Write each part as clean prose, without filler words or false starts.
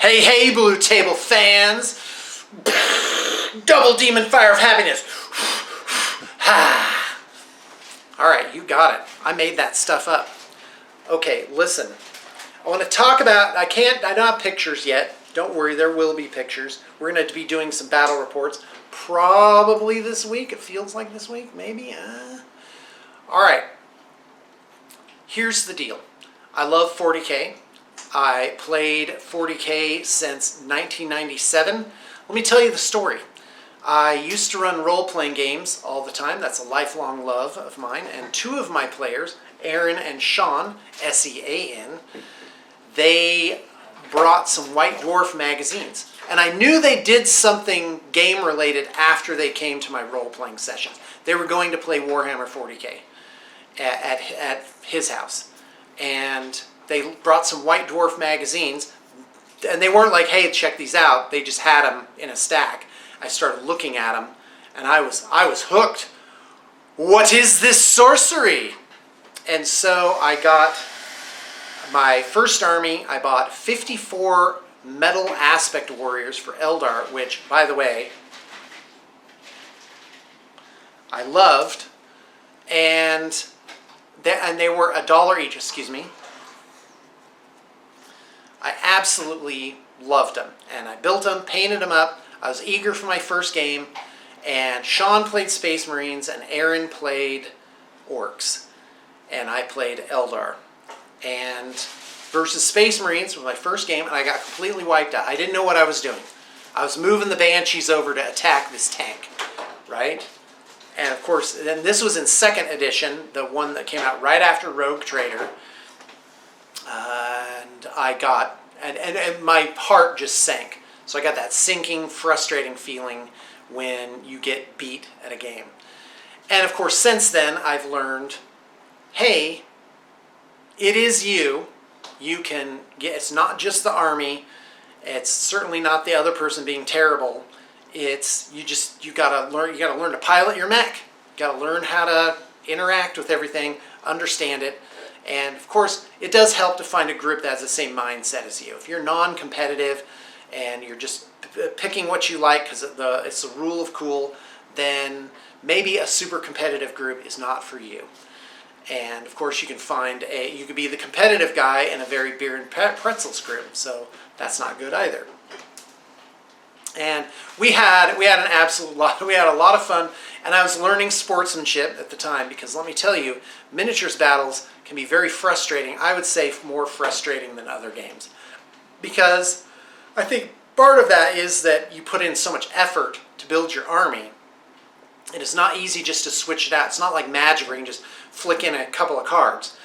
Hey, hey, Blue Table fans! Double demon fire of happiness! Alright, you got it. I made that stuff up. Okay, listen. I want to talk about, I don't have pictures yet. Don't worry, there will be pictures. We're going to be doing some battle reports. Probably this week. It feels like this week, maybe. Alright. Here's the deal. I love 40K. I played 40K since 1997. Let me tell you the story. I used to run role-playing games all the time. That's a lifelong love of mine. And two of my players, Aaron and Sean, S-E-A-N, they brought some White Dwarf magazines. And I knew they did something game-related after they came to my role-playing sessions. They were going to play Warhammer 40K at his house. And they brought some White Dwarf magazines, and they weren't like, hey, check these out. They just had them in a stack. I started looking at them, and I was hooked. What is this sorcery? And so I got my first army. I bought 54 metal aspect warriors for Eldar, which, by the way, I loved, and they were $1 each, excuse me. I absolutely loved them, and I built them, painted them up. I was eager for my first game, and Sean played Space Marines, and Aaron played Orcs, and I played Eldar. And versus Space Marines was my first game, and I got completely wiped out. I didn't know what I was doing. I was moving the Banshees over to attack this tank, right? And of course, then this was in 2nd edition, the one that came out right after Rogue Trader. And I got, and my heart just sank. So I got that sinking, frustrating feeling when you get beat at a game. And of course, since then, I've learned, hey, it is you. You can get, it's not just the army. It's certainly not the other person being terrible. It's, you gotta learn to pilot your mech. You gotta learn how to interact with everything, understand it. And of course, it does help to find a group that has the same mindset as you. If you're non-competitive and you're just picking what you like because it's the rule of cool, then maybe a super competitive group is not for you. And of course, you could be the competitive guy in a very beer and pretzels group, so that's not good either. And we had an absolute lot. We had a lot of fun, and I was learning sportsmanship at the time because let me tell you, miniatures battles can be very frustrating. I would say more frustrating than other games, because I think part of that is that you put in so much effort to build your army. It is not easy just to switch it out. It's not like Magic where you can just flick in a couple of cards.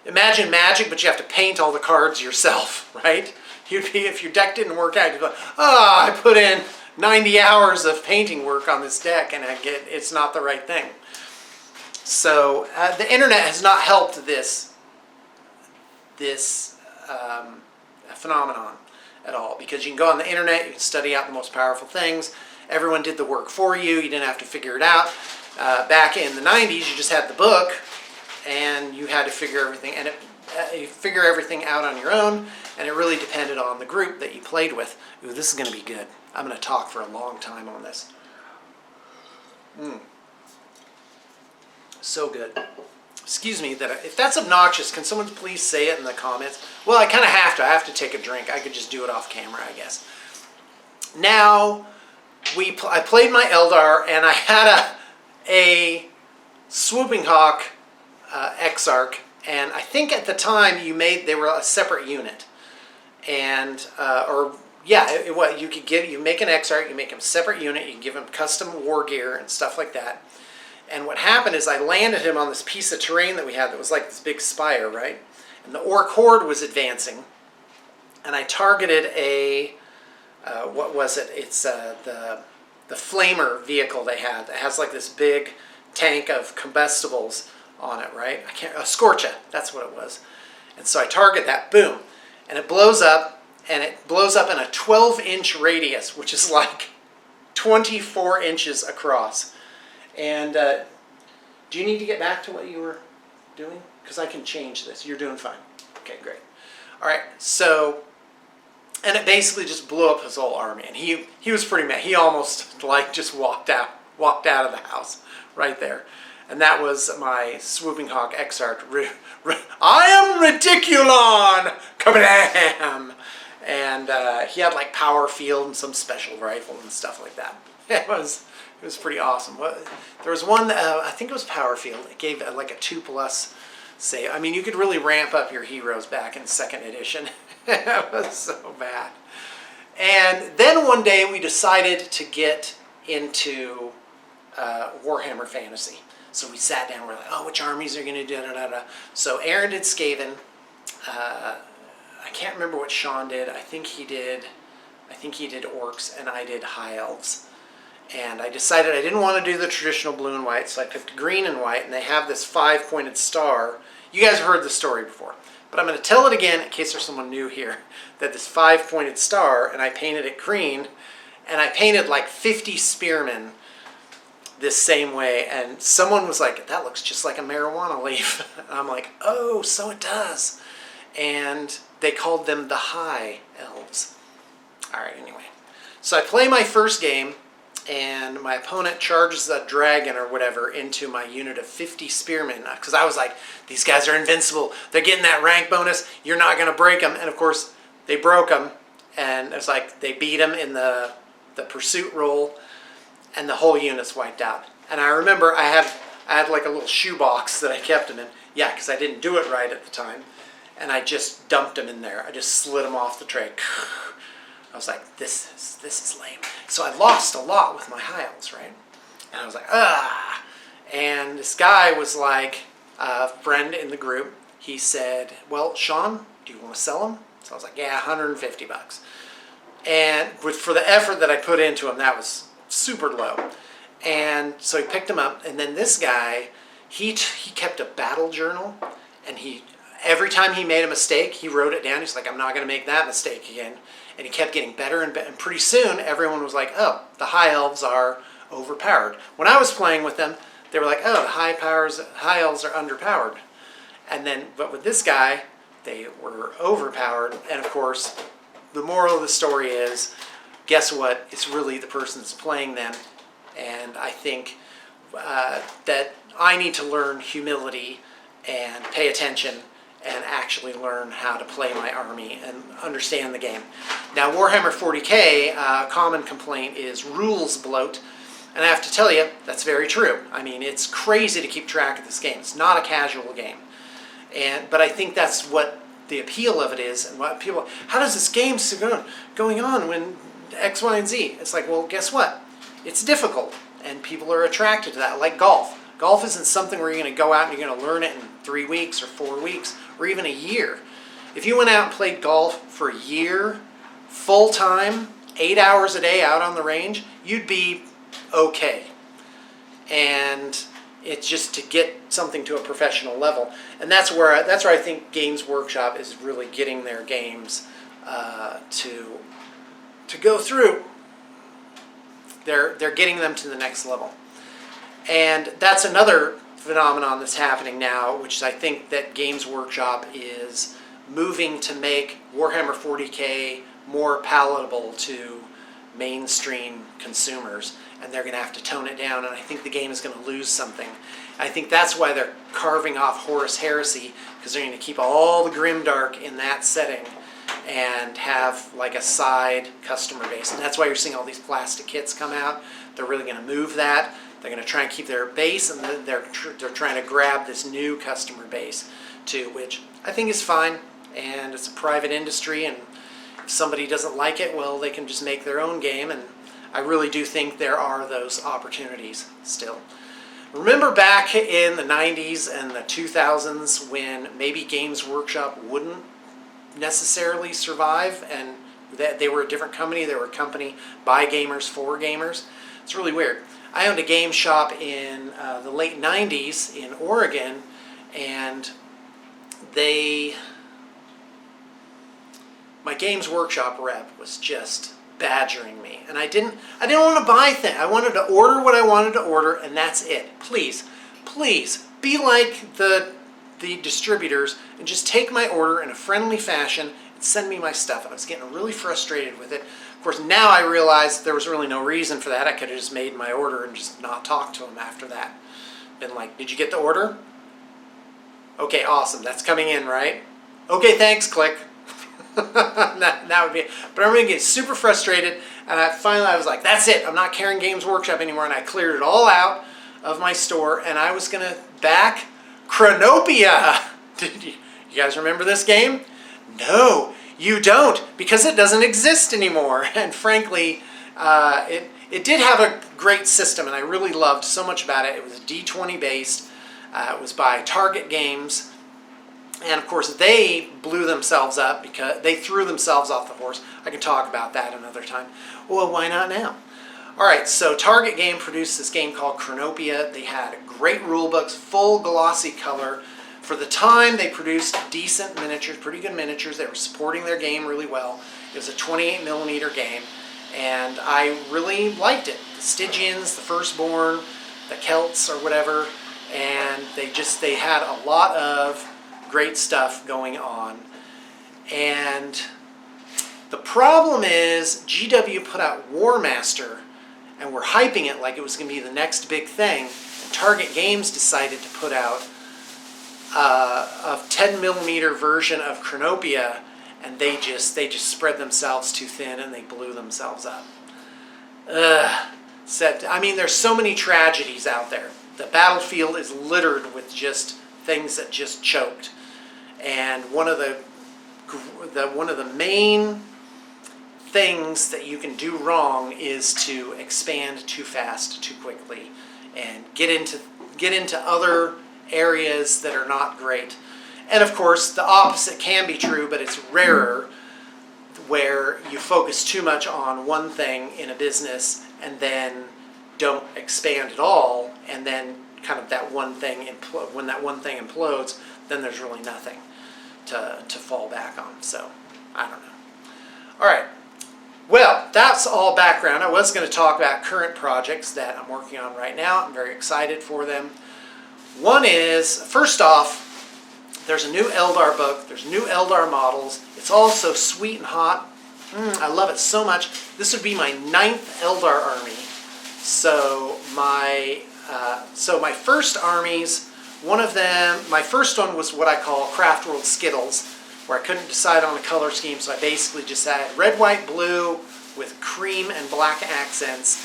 Imagine Magic, but you have to paint all the cards yourself, right? If your deck didn't work out, you'd be like, I put in 90 hours of painting work on this deck and it's not the right thing. So the internet has not helped this phenomenon at all, because you can go on the internet, you can study out the most powerful things. Everyone did the work for you. You didn't have to figure it out. Back in the 90s, you just had the book and you had to figure everything, and you figure everything out on your own, and it really depended on the group that you played with. Ooh, this is going to be good. I'm going to talk for a long time on this. So good. Excuse me, if that's obnoxious, can someone please say it in the comments? Well, I kind of have to. I have to take a drink. I could just do it off camera, I guess. Now, I played my Eldar, and I had a Swooping Hawk Exarch, and I think at the time they were a separate unit, and you make an Exarch, you make him a separate unit, you give him custom war gear and stuff like that. And what happened is I landed him on this piece of terrain that we had that was like this big spire, right? And the Orc Horde was advancing, and I targeted a what was it? It's the flamer vehicle they had that has like this big tank of combustibles on it, right? A Scorcha, that's what it was. And so I target that, boom, and it blows up, and it blows up in a 12-inch radius, which is like 24 inches across. And do you need to get back to what you were doing? Because I can change this. You're doing fine. Okay, great. All right, so And it basically just blew up his whole army. And he was pretty mad. He almost like just walked out of the house right there. And that was my Swooping Hawk Exarch. I am Reticulon! Kablam! And he had like Power Field and some special rifle and stuff like that. It was pretty awesome. There was one, I think it was Power Field. It gave like a 2+ save. I mean, you could really ramp up your heroes back in 2nd edition. It was so bad. And then one day we decided to get into Warhammer Fantasy. So we sat down, we're like, oh, which armies are going to do da-da-da-da. So Aaron did Skaven. I can't remember what Sean did. I think he did Orcs, and I did High Elves. And I decided I didn't want to do the traditional blue and white, so I picked green and white, and they have this 5-pointed star. You guys have heard the story before, but I'm going to tell it again in case there's someone new here, that this 5-pointed star, and I painted it green, and I painted like 50 spearmen this same way, and someone was like, that looks just like a marijuana leaf. And I'm like, oh, so it does. And they called them the High Elves. All right, anyway. So I play my first game, and my opponent charges a dragon or whatever into my unit of 50 spearmen, because I was like, these guys are invincible. They're getting that rank bonus. You're not going to break them. And of course, they broke them, and it's like they beat them in the pursuit roll, and the whole unit's wiped out. And I remember I had like a little shoebox that I kept them in. Yeah, because I didn't do it right at the time. And I just dumped them in there. I just slid them off the tray. I was like, this is lame. So I lost a lot with my High Elves, right? And I was like, ah. And this guy was like, a friend in the group. He said, well, Sean, do you want to sell them? So I was like, yeah, $150. And for the effort that I put into them, that was super low. And so he picked them up, and then this guy, he kept a battle journal, and every time he made a mistake, he wrote it down. He's like, I'm not going to make that mistake again. And he kept getting better and better, and pretty soon everyone was like, oh, the High Elves are overpowered. When I was playing with them, they were like, oh, the High Elves are underpowered. And then, but with this guy, they were overpowered, and of course, the moral of the story is, guess what? It's really the person that's playing them. And I think that I need to learn humility and pay attention and actually learn how to play my army and understand the game. Now, Warhammer 40K, common complaint is rules bloat. And I have to tell you, that's very true. I mean, it's crazy to keep track of this game. It's not a casual game. But I think that's what the appeal of it is, and what people, how does this game going on when X, Y, and Z? It's like, well, guess what? It's difficult, and people are attracted to that, like golf. Golf isn't something where you're going to go out and you're going to learn it in 3 weeks or 4 weeks or even a year. If you went out and played golf for a year, full time, 8 hours a day out on the range, you'd be okay. And it's just to get something to a professional level. And that's where I think Games Workshop is really getting their games to go through. They're getting them to the next level. And that's another phenomenon that's happening now, which is I think that Games Workshop is moving to make Warhammer 40K more palatable to mainstream consumers, and they're going to have to tone it down, and I think the game is going to lose something. I think that's why they're carving off Horus Heresy, because they're going to keep all the grimdark in that setting and have like a side customer base. And that's why you're seeing all these plastic kits come out. They're really going to move that. They're going to try and keep their base, and they're trying to grab this new customer base too, which I think is fine. And it's a private industry, and if somebody doesn't like it, well, they can just make their own game. And I really do think there are those opportunities still. Remember back in the 90s and the 2000s when maybe Games Workshop wouldn't necessarily survive, and that they were a different company. They were a company by gamers for gamers. It's really weird. I owned a game shop in the late 90s in Oregon, and my Games Workshop rep was just badgering me, and I didn't want to buy things. I wanted to order what I wanted to order, and that's it. Please be like the distributors and just take my order in a friendly fashion. send me my stuff. And I was getting really frustrated with it. Of course, now I realize there was really no reason for that. I could have just made my order and just not talked to them after that. Been like, did you get the order? Okay, awesome. That's coming in, right? Okay, thanks, click. that would be it. But I remember getting super frustrated, and I was like, that's it. I'm not carrying Games Workshop anymore, and I cleared it all out of my store, and I was going to back Chronopia. Did you guys remember this game? No, you don't, because it doesn't exist anymore. And frankly, it did have a great system, and I really loved so much about it. It was D20 based. It was by Target Games. And of course, they blew themselves up because they threw themselves off the horse. I can talk about that another time. Well, why not now? All right, so Target Game produced this game called Chronopia. They had great rule books, full glossy color. For the time, they produced decent miniatures, pretty good miniatures. They were supporting their game really well. It was a 28 millimeter game, and I really liked it. The Stygians, the Firstborn, the Celts, or whatever, and they had a lot of great stuff going on. And the problem is GW put out War Master, and we're hyping it like it was going to be the next big thing. And Target Games decided to put out a 10 millimeter version of Chronopia, and they just spread themselves too thin and they blew themselves up. I mean, there's so many tragedies out there. The battlefield is littered with just things that just choked. And one of the main things that you can do wrong is to expand too fast, too quickly, and get into other areas that are not great. And of course, the opposite can be true, but it's rarer, where you focus too much on one thing in a business and then don't expand at all, and then kind of that one thing when that one thing implodes, then there's really nothing to fall back on. So I don't know. All right. Well, that's all background. I was going to talk about current projects that I'm working on right now. I'm very excited for them. One is, first off, there's a new Eldar book. There's new Eldar models. It's all so sweet and hot. I love it so much. This would be my 9th Eldar army. So my first armies, my first one was what I call Craft World Skittles, where I couldn't decide on a color scheme, so I basically just had red, white, blue with cream and black accents,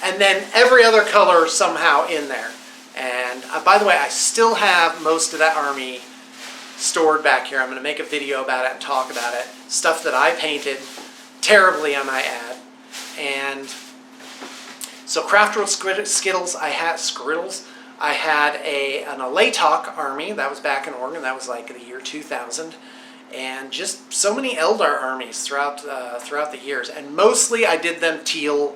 and then every other color somehow in there. And by the way, I still have most of that army stored back here. I'm going to make a video about it and talk about it. Stuff that I painted terribly, I might add. And so Craft World Skittles, I had an Alatok army. That was back in Oregon. That was like the year 2000. And just so many Eldar armies throughout the years. And mostly I did them teal,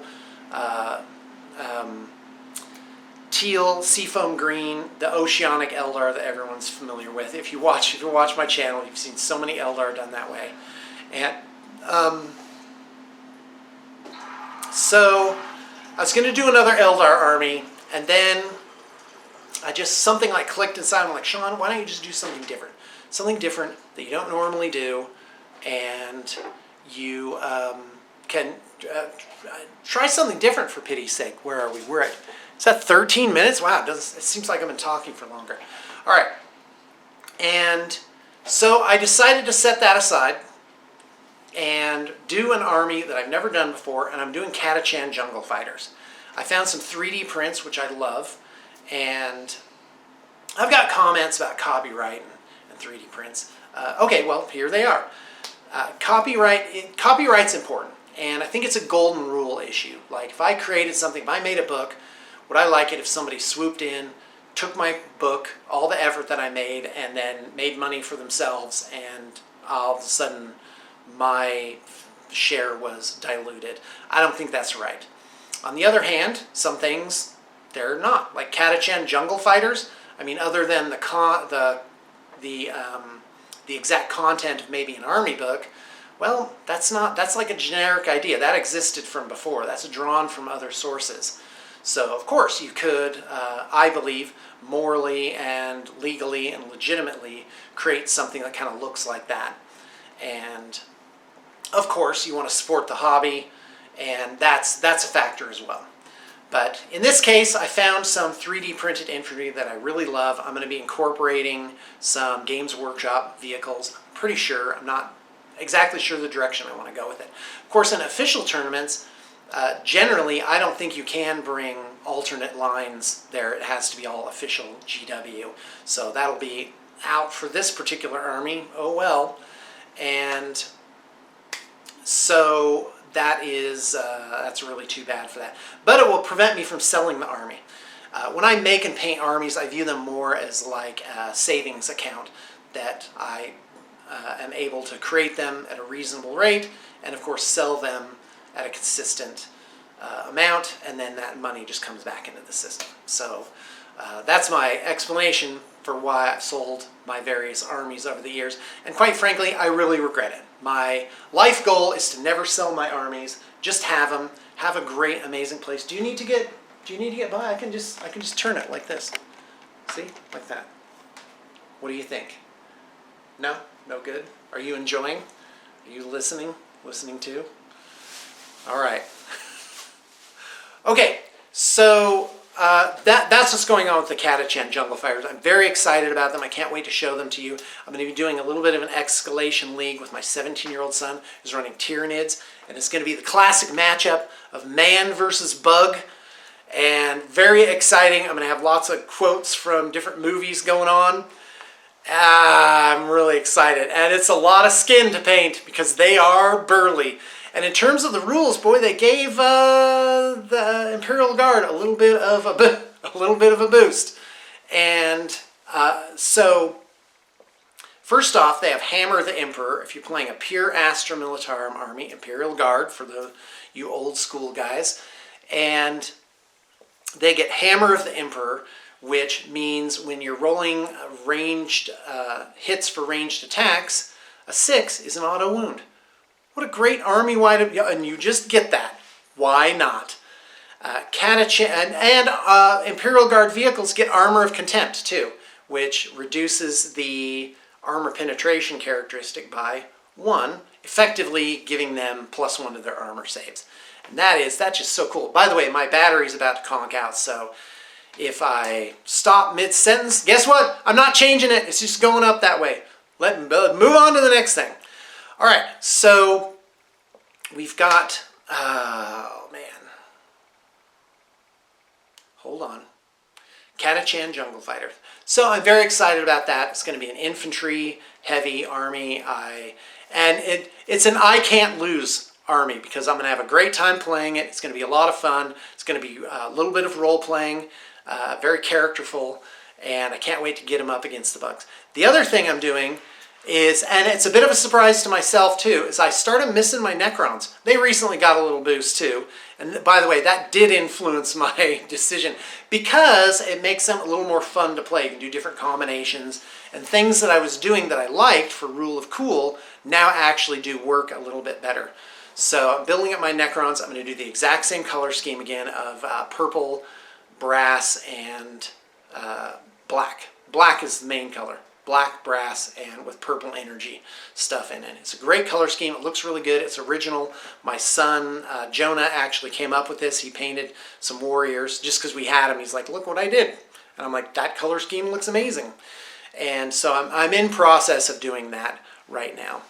seafoam green, the oceanic Eldar that everyone's familiar with. If you watch my channel, you've seen so many Eldar done that way. And so I was going to do another Eldar army, and then something like clicked inside. I'm like, Sean, why don't you just do something different? Something different that you don't normally do, and you can try something different for pity's sake. Where are we? Is that 13 minutes? Wow, it seems like I've been talking for longer. All right. And so I decided to set that aside and do an army that I've never done before, and I'm doing Catachan Jungle Fighters. I found some 3D prints, which I love, and I've got comments about copyright and 3D prints. Okay, well, here they are. Copyright's important, and I think it's a golden rule issue. Like, if I created something, if I made a book, would I like it if somebody swooped in, took my book, all the effort that I made, and then made money for themselves, and all of a sudden my share was diluted? I don't think that's right. On the other hand, some things, they're not. Like Catachan Jungle Fighters, I mean, other than the exact content of maybe an army book, well, that's like a generic idea. That existed from before. That's drawn from other sources. So, of course, you could, I believe, morally and legally and legitimately create something that kind of looks like that. And of course, you want to support the hobby, and that's a factor as well. But in this case, I found some 3D printed infantry that I really love. I'm going to be incorporating some Games Workshop vehicles. I'm pretty sure. I'm not exactly sure the direction I want to go with it. Of course, in official tournaments, generally, I don't think you can bring alternate lines there. It has to be all official GW. So that'll be out for this particular army. Oh well. And so that's really too bad for that. But it will prevent me from selling the army. When I make and paint armies, I view them more as like a savings account that I am able to create them at a reasonable rate and of course sell them at a consistent amount, and then that money just comes back into the system. So that's my explanation for why I've sold my various armies over the years, and quite frankly, I really regret it. My life goal is to never sell my armies, just have them, have a great, amazing place. Do you need to get by? I can just turn it like this. See? Like that. What do you think? No? No good? Are you enjoying? Are you listening? Listening to? All right. Okay, so that's what's going on with the Catachan Jungle Fighters. I'm very excited about them. I can't wait to show them to you. I'm going to be doing a little bit of an escalation league with my 17-year-old son who's running Tyranids, and it's going to be the classic matchup of man versus bug, and very exciting. I'm going to have lots of quotes from different movies going on. I'm really excited, and it's a lot of skin to paint because they are burly. And in terms of the rules, boy, they gave the Imperial Guard a little bit of a boost. And so, first off, they have Hammer the Emperor. If you're playing a pure Astra Militarum army, Imperial Guard for you old school guys, and they get Hammer of the Emperor, which means when you're rolling ranged hits for ranged attacks, a 6 is an auto wound. What a great army-wide, and you just get that. Why not? Catachan and Imperial Guard vehicles get Armor of Contempt too, which reduces the armor penetration characteristic by 1, effectively giving them +1 to their armor saves. And that's just so cool. By the way, my battery's about to conk out, so if I stop mid-sentence, guess what? I'm not changing it. It's just going up that way. Move on to the next thing. All right, so we've got, oh man, hold on, Catachan Jungle Fighter. So I'm very excited about that. It's going to be an infantry-heavy army. It's an I can't lose army because I'm going to have a great time playing it. It's going to be a lot of fun. It's going to be a little bit of role-playing, very characterful, and I can't wait to get them up against the bugs. The other thing I'm doing is, and it's a bit of a surprise to myself too, is I started missing my Necrons. They recently got a little boost too. And by the way, that did influence my decision because it makes them a little more fun to play. You can do different combinations, and things that I was doing that I liked for Rule of Cool now actually do work a little bit better. So I'm building up my Necrons. I'm going to do the exact same color scheme again of purple, brass, and black. Black is the main color. Black, brass, and with purple energy stuff in it. It's a great color scheme. It looks really good. It's original. My son, Jonah, actually came up with this. He painted some warriors just because we had him. He's like, look what I did. And I'm like, that color scheme looks amazing. And so I'm in process of doing that right now.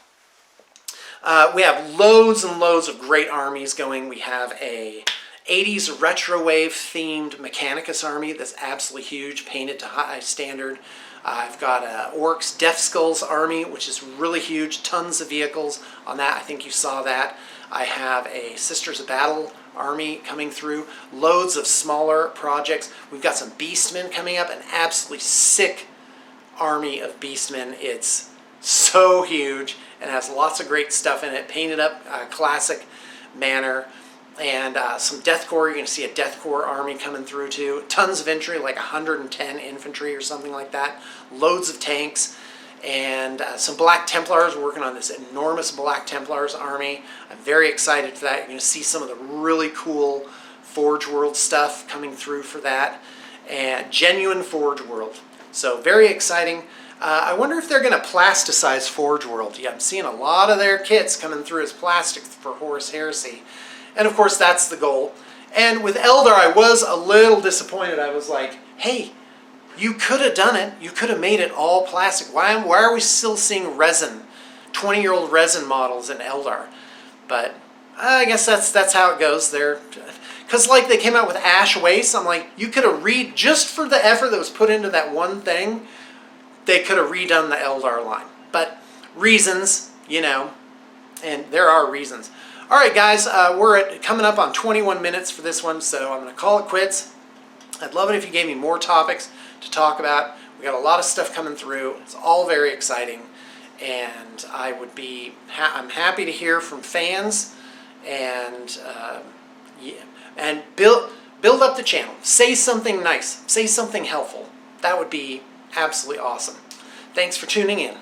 We have loads and loads of great armies going. We have a 80s retrowave themed Mechanicus army that's absolutely huge, painted to high standard. I've got a Orcs Death Skulls army, which is really huge, tons of vehicles on that. I think you saw that. I have a Sisters of Battle army coming through, loads of smaller projects. We've got some Beastmen coming up, an absolutely sick army of Beastmen. It's so huge and has lots of great stuff in it, painted up classic manner. And some Deathcore. You're going to see a Deathcore army coming through too. Tons of infantry, like 110 infantry or something like that. Loads of tanks. And some Black Templars. We're working on this enormous Black Templars army. I'm very excited for that. You're going to see some of the really cool Forge World stuff coming through for that. And genuine Forge World. So very exciting. I wonder if they're going to plasticize Forge World. Yeah, I'm seeing a lot of their kits coming through as plastic for Horus Heresy. And of course, that's the goal. And with Eldar, I was a little disappointed. I was like, hey, you could have done it. You could have made it all plastic. Why are we still seeing resin, 20-year-old resin models in Eldar? But I guess that's how it goes there. Because like they came out with Ash Waste, I'm like, you could have just for the effort that was put into that one thing, they could have redone the Eldar line. But reasons, you know, and there are reasons. All right, guys, we're coming up on 21 minutes for this one, so I'm going to call it quits. I'd love it if you gave me more topics to talk about. We got a lot of stuff coming through. It's all very exciting, and I'm happy to hear from fans, and yeah, and build up the channel. Say something nice. Say something helpful. That would be absolutely awesome. Thanks for tuning in.